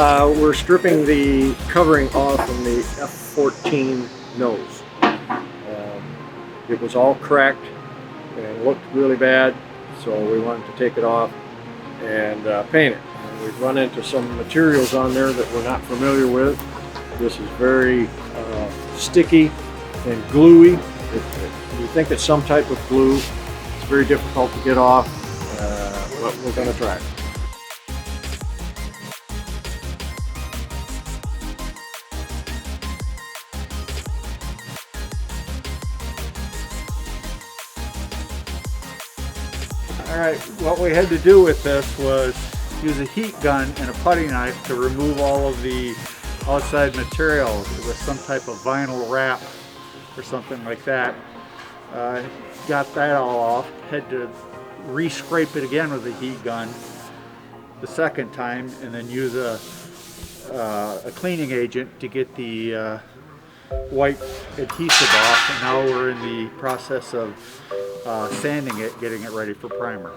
We're stripping the covering off from the F-14 nose. It was all cracked and looked really bad, so we wanted to take it off and paint it. And we've run into some materials on there that we're not familiar with. This is very sticky and gluey. We think it's some type of glue. It's very difficult to get off, but we're going to try it. Alright, what we had to do with this was use a heat gun and a putty knife to remove all of the outside materials. It was some type of vinyl wrap or something like that. Got that all off. Had to re-scrape it again with a heat gun the second time, and then use a cleaning agent to get the white adhesive off. And now we're in the process of sanding it, getting it ready for primer.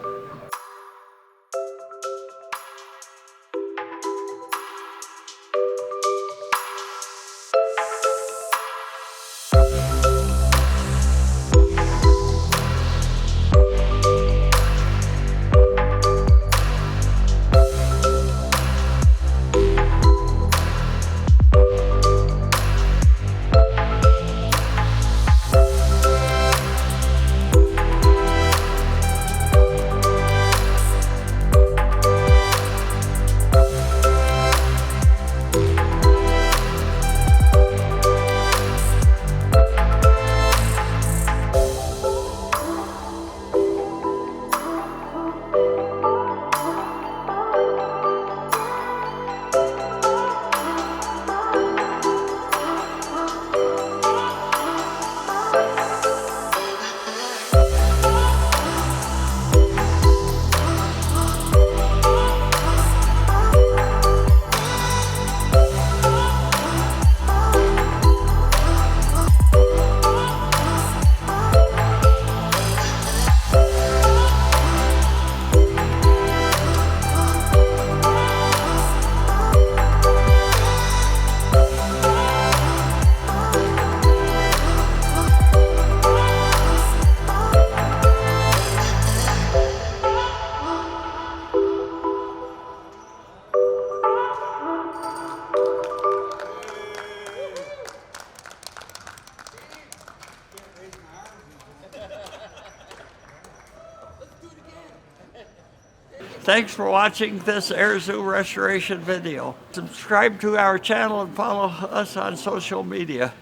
Thanks for watching this Air Zoo restoration video. Subscribe to our channel and follow us on social media.